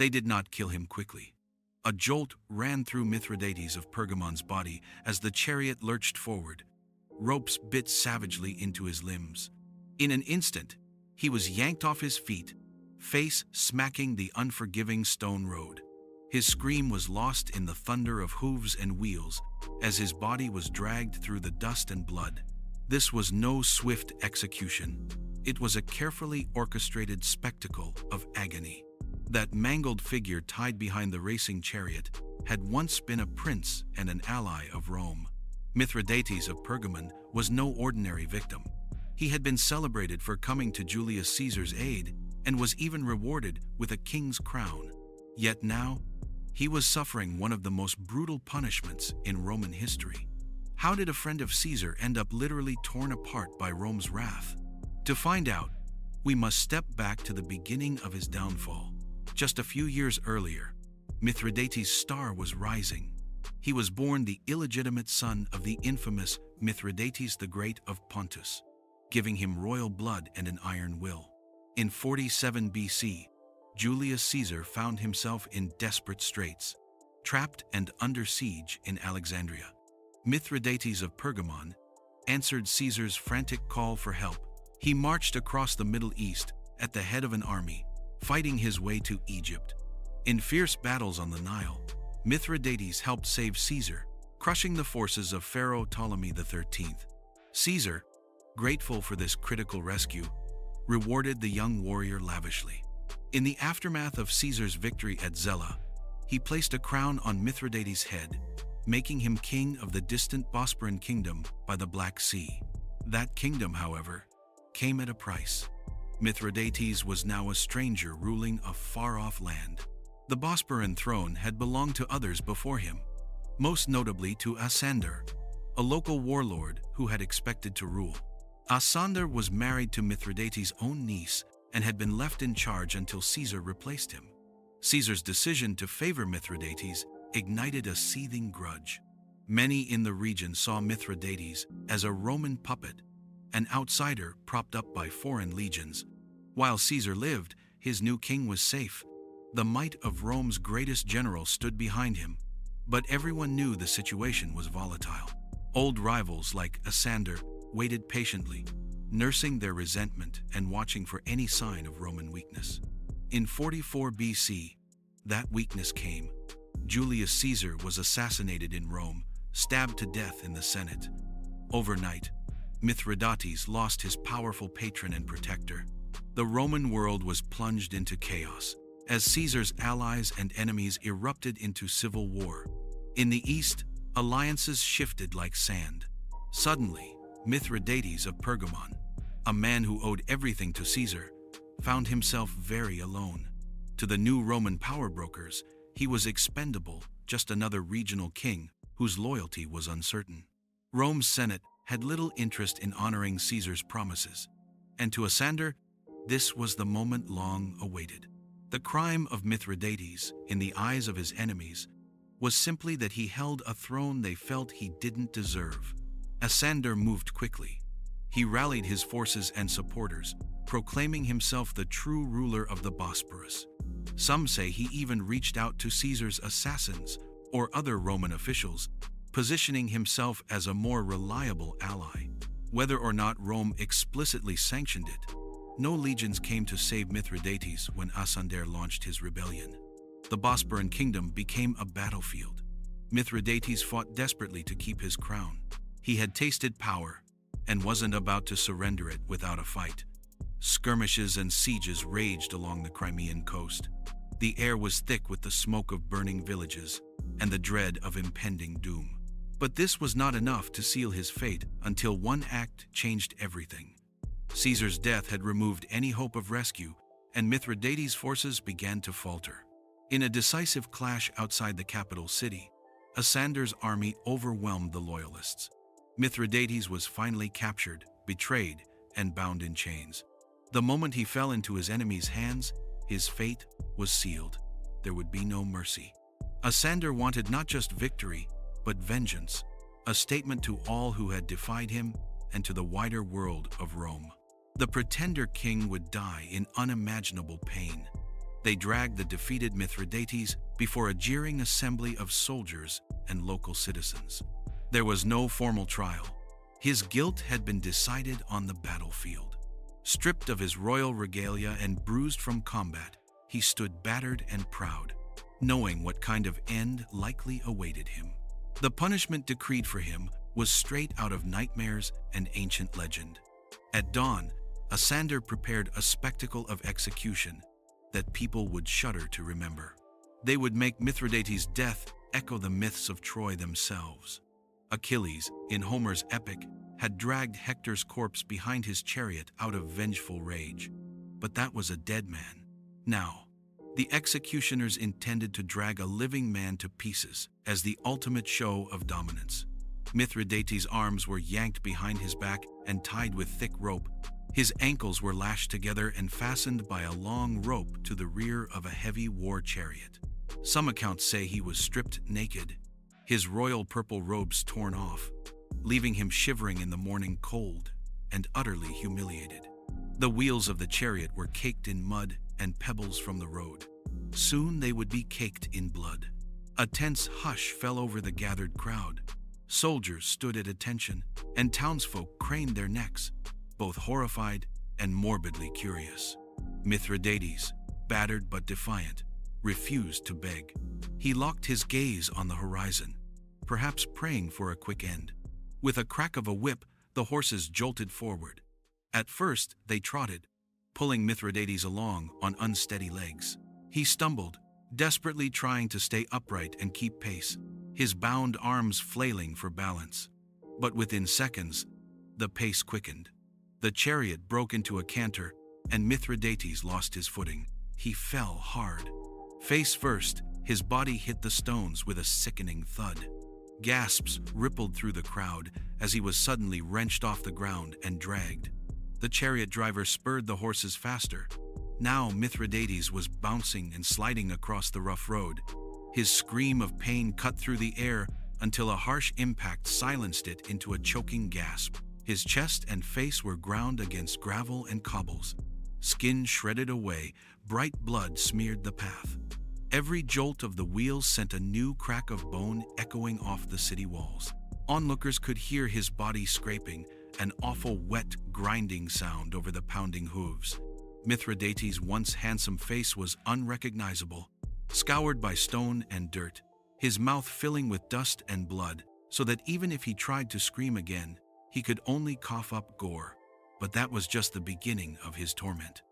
They did not kill him quickly. A jolt ran through Mithridates of Pergamon's body as the chariot lurched forward. Ropes bit savagely into his limbs. In an instant, he was yanked off his feet, face smacking the unforgiving stone road. His scream was lost in the thunder of hooves and wheels as his body was dragged through the dust and blood. This was no swift execution. It was a carefully orchestrated spectacle of agony. That mangled figure tied behind the racing chariot had once been a prince and an ally of Rome. Mithridates of Pergamon was no ordinary victim. He had been celebrated for coming to Julius Caesar's aid and was even rewarded with a king's crown. Yet now, he was suffering one of the most brutal punishments in Roman history. How did a friend of Caesar end up literally torn apart by Rome's wrath? To find out, we must step back to the beginning of his downfall. Just a few years earlier, Mithridates' star was rising. He was born the illegitimate son of the infamous Mithridates the Great of Pontus, giving him royal blood and an iron will. In 47 BC, Julius Caesar found himself in desperate straits, trapped and under siege in Alexandria. Mithridates of Pergamon answered Caesar's frantic call for help. He marched across the Middle East at the head of an army, fighting his way to Egypt. In fierce battles on the Nile, Mithridates helped save Caesar, crushing the forces of Pharaoh Ptolemy XIII. Caesar, grateful for this critical rescue, rewarded the young warrior lavishly. In the aftermath of Caesar's victory at Zela, he placed a crown on Mithridates' head, making him king of the distant Bosporan kingdom by the Black Sea. That kingdom, however, came at a price. Mithridates was now a stranger ruling a far-off land. The Bosporan throne had belonged to others before him, most notably to Asander, a local warlord who had expected to rule. Asander was married to Mithridates' own niece and had been left in charge until Caesar replaced him. Caesar's decision to favor Mithridates ignited a seething grudge. Many in the region saw Mithridates as a Roman puppet, an outsider propped up by foreign legions. While Caesar lived, his new king was safe. The might of Rome's greatest general stood behind him, but everyone knew the situation was volatile. Old rivals like Asander waited patiently, nursing their resentment and watching for any sign of Roman weakness. In 44 BC, that weakness came. Julius Caesar was assassinated in Rome, stabbed to death in the Senate. Overnight, Mithridates lost his powerful patron and protector. The Roman world was plunged into chaos, as Caesar's allies and enemies erupted into civil war. In the east, alliances shifted like sand. Suddenly, Mithridates of Pergamon, a man who owed everything to Caesar, found himself very alone. To the new Roman power brokers, he was expendable, just another regional king whose loyalty was uncertain. Rome's Senate had little interest in honoring Caesar's promises, and to Asander, this was the moment long awaited. The crime of Mithridates, in the eyes of his enemies, was simply that he held a throne they felt he didn't deserve. Asander moved quickly. He rallied his forces and supporters, proclaiming himself the true ruler of the Bosporus. Some say he even reached out to Caesar's assassins or other Roman officials, positioning himself as a more reliable ally. Whether or not Rome explicitly sanctioned it, no legions came to save Mithridates when Asander launched his rebellion. The Bosporan kingdom became a battlefield. Mithridates fought desperately to keep his crown. He had tasted power and wasn't about to surrender it without a fight. Skirmishes and sieges raged along the Crimean coast. The air was thick with the smoke of burning villages and the dread of impending doom. But this was not enough to seal his fate until one act changed everything. Caesar's death had removed any hope of rescue, and Mithridates' forces began to falter. In a decisive clash outside the capital city, Asander's army overwhelmed the loyalists. Mithridates was finally captured, betrayed, and bound in chains. The moment he fell into his enemies' hands, his fate was sealed. There would be no mercy. Asander wanted not just victory, but vengeance, a statement to all who had defied him and to the wider world of Rome. The pretender king would die in unimaginable pain. They dragged the defeated Mithridates before a jeering assembly of soldiers and local citizens. There was no formal trial. His guilt had been decided on the battlefield. Stripped of his royal regalia and bruised from combat, he stood battered and proud, knowing what kind of end likely awaited him. The punishment decreed for him was straight out of nightmares and ancient legend. At dawn, Asander prepared a spectacle of execution that people would shudder to remember. They would make Mithridates' death echo the myths of Troy themselves. Achilles, in Homer's epic, had dragged Hector's corpse behind his chariot out of vengeful rage. But that was a dead man. Now, the executioners intended to drag a living man to pieces as the ultimate show of dominance. Mithridates' arms were yanked behind his back and tied with thick rope. His ankles were lashed together and fastened by a long rope to the rear of a heavy war chariot. Some accounts say he was stripped naked, his royal purple robes torn off, leaving him shivering in the morning cold and utterly humiliated. The wheels of the chariot were caked in mud and pebbles from the road. Soon they would be caked in blood. A tense hush fell over the gathered crowd. Soldiers stood at attention, and townsfolk craned their necks, both horrified and morbidly curious. Mithridates, battered but defiant, refused to beg. He locked his gaze on the horizon, perhaps praying for a quick end. With a crack of a whip, the horses jolted forward. At first, they trotted, pulling Mithridates along on unsteady legs. He stumbled, desperately trying to stay upright and keep pace, his bound arms flailing for balance. But within seconds, the pace quickened. The chariot broke into a canter, and Mithridates lost his footing. He fell hard. Face first, his body hit the stones with a sickening thud. Gasps rippled through the crowd as he was suddenly wrenched off the ground and dragged. The chariot driver spurred the horses faster. Now Mithridates was bouncing and sliding across the rough road. His scream of pain cut through the air until a harsh impact silenced it into a choking gasp. His chest and face were ground against gravel and cobbles. Skin shredded away, bright blood smeared the path. Every jolt of the wheels sent a new crack of bone echoing off the city walls. Onlookers could hear his body scraping, an awful wet, grinding sound over the pounding hooves. Mithridates' once handsome face was unrecognizable, scoured by stone and dirt, his mouth filling with dust and blood, so that even if he tried to scream again, he could only cough up gore. But that was just the beginning of his torment.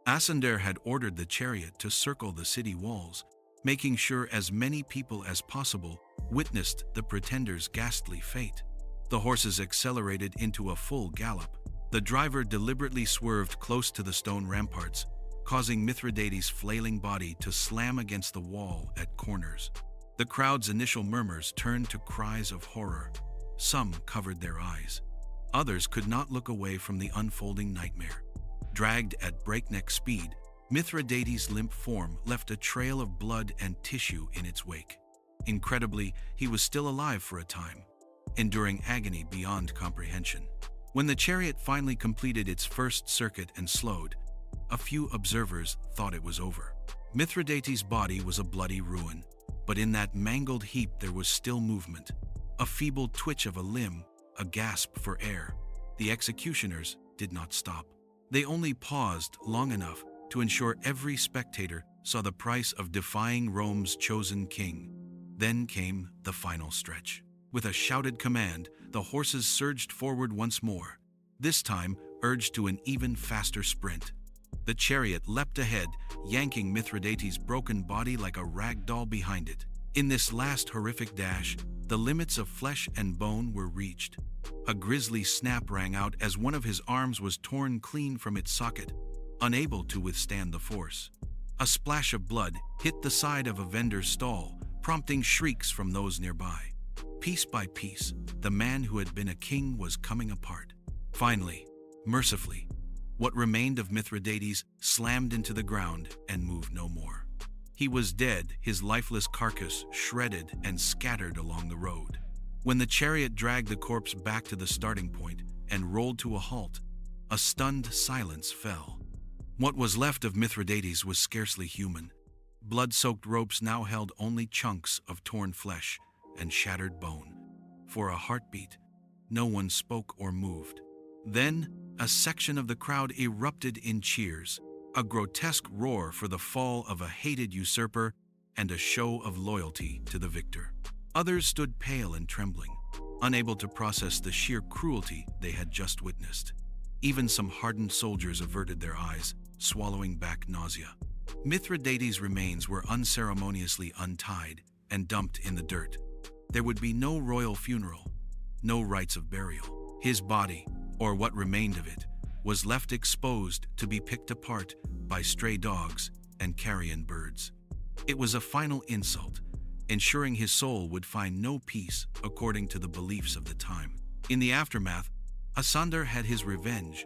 Asander had ordered the chariot to circle the city walls, making sure as many people as possible witnessed the pretender's ghastly fate. The horses accelerated into a full gallop. The driver deliberately swerved close to the stone ramparts, causing Mithridates' flailing body to slam against the wall at corners. The crowd's initial murmurs turned to cries of horror. Some covered their eyes. Others could not look away from the unfolding nightmare. Dragged at breakneck speed, Mithridates' limp form left a trail of blood and tissue in its wake. Incredibly, he was still alive for a time, enduring agony beyond comprehension. When the chariot finally completed its first circuit and slowed, a few observers thought it was over. Mithridates' body was a bloody ruin, but in that mangled heap there was still movement, a feeble twitch of a limb, a gasp for air. The executioners did not stop. They only paused long enough to ensure every spectator saw the price of defying Rome's chosen king. Then came the final stretch. With a shouted command, the horses surged forward once more, this time urged to an even faster sprint. The chariot leapt ahead, yanking Mithridates' broken body like a rag doll behind it. In this last horrific dash, the limits of flesh and bone were reached. A grisly snap rang out as one of his arms was torn clean from its socket, unable to withstand the force. A splash of blood hit the side of a vendor's stall, prompting shrieks from those nearby. Piece by piece, the man who had been a king was coming apart. Finally, mercifully, what remained of Mithridates slammed into the ground and moved no more. He was dead, his lifeless carcass shredded and scattered along the road. When the chariot dragged the corpse back to the starting point and rolled to a halt, a stunned silence fell. What was left of Mithridates was scarcely human. Blood-soaked ropes now held only chunks of torn flesh and shattered bone. For a heartbeat, no one spoke or moved. Then, a section of the crowd erupted in cheers, a grotesque roar for the fall of a hated usurper and a show of loyalty to the victor. Others stood pale and trembling, unable to process the sheer cruelty they had just witnessed. Even some hardened soldiers averted their eyes, swallowing back nausea. Mithridates' remains were unceremoniously untied and dumped in the dirt. There would be no royal funeral, no rites of burial. His body, or what remained of it, was left exposed to be picked apart by stray dogs and carrion birds. It was a final insult, ensuring his soul would find no peace according to the beliefs of the time. In the aftermath, Asander had his revenge,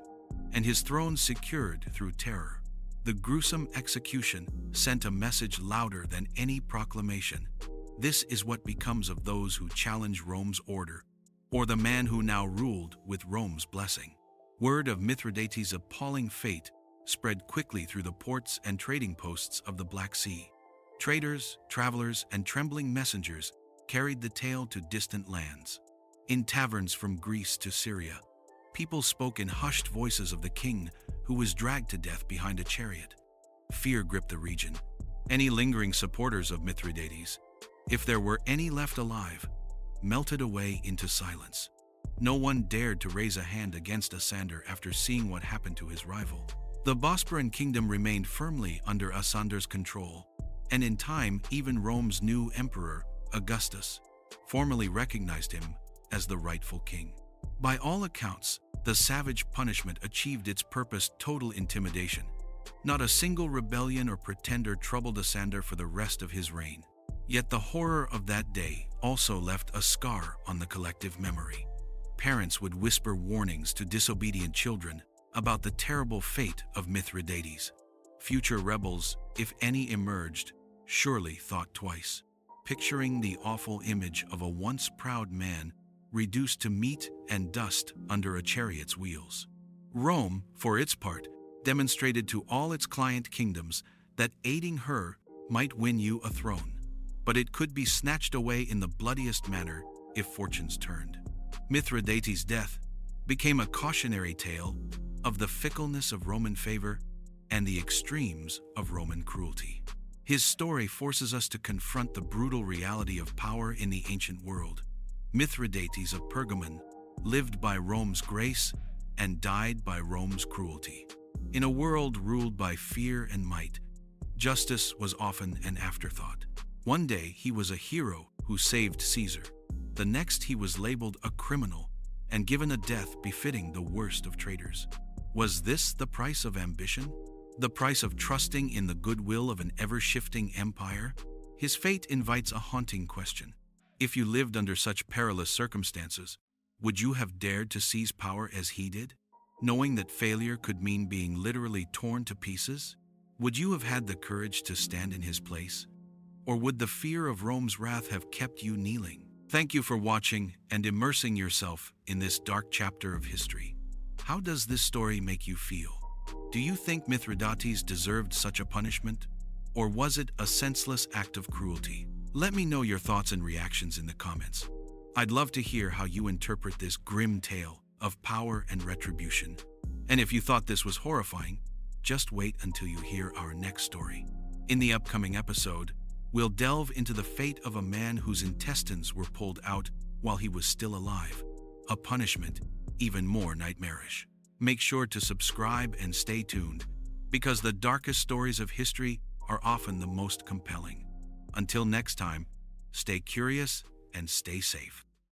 and his throne secured through terror. The gruesome execution sent a message louder than any proclamation. This is what becomes of those who challenge Rome's order, or the man who now ruled with Rome's blessing. Word of Mithridates' appalling fate spread quickly through the ports and trading posts of the Black Sea. Traders, travelers, and trembling messengers carried the tale to distant lands. In taverns from Greece to Syria, people spoke in hushed voices of the king who was dragged to death behind a chariot. Fear gripped the region. Any lingering supporters of Mithridates, if there were any left alive, melted away into silence. No one dared to raise a hand against Asander after seeing what happened to his rival. The Bosporan kingdom remained firmly under Asander's control, and in time even Rome's new emperor, Augustus, formally recognized him as the rightful king. By all accounts, the savage punishment achieved its purpose: total intimidation. Not a single rebellion or pretender troubled Asander for the rest of his reign. Yet the horror of that day also left a scar on the collective memory. Parents would whisper warnings to disobedient children about the terrible fate of Mithridates. Future rebels, if any emerged, surely thought twice, picturing the awful image of a once proud man reduced to meat and dust under a chariot's wheels. Rome, for its part, demonstrated to all its client kingdoms that aiding her might win you a throne, but it could be snatched away in the bloodiest manner if fortunes turned. Mithridates' death became a cautionary tale of the fickleness of Roman favor and the extremes of Roman cruelty. His story forces us to confront the brutal reality of power in the ancient world. Mithridates of Pergamon lived by Rome's grace and died by Rome's cruelty. In a world ruled by fear and might, justice was often an afterthought. One day he was a hero who saved Caesar. The next he was labeled a criminal and given a death befitting the worst of traitors. Was this the price of ambition? The price of trusting in the goodwill of an ever-shifting empire? His fate invites a haunting question. If you lived under such perilous circumstances, would you have dared to seize power as he did, knowing that failure could mean being literally torn to pieces? Would you have had the courage to stand in his place? Or would the fear of Rome's wrath have kept you kneeling? Thank you for watching and immersing yourself in this dark chapter of history. How does this story make you feel? Do you think Mithridates deserved such a punishment? Or was it a senseless act of cruelty? Let me know your thoughts and reactions in the comments. I'd love to hear how you interpret this grim tale of power and retribution. And if you thought this was horrifying, just wait until you hear our next story. In the upcoming episode, we'll delve into the fate of a man whose intestines were pulled out while he was still alive, a punishment even more nightmarish. Make sure to subscribe and stay tuned, because the darkest stories of history are often the most compelling. Until next time, stay curious and stay safe.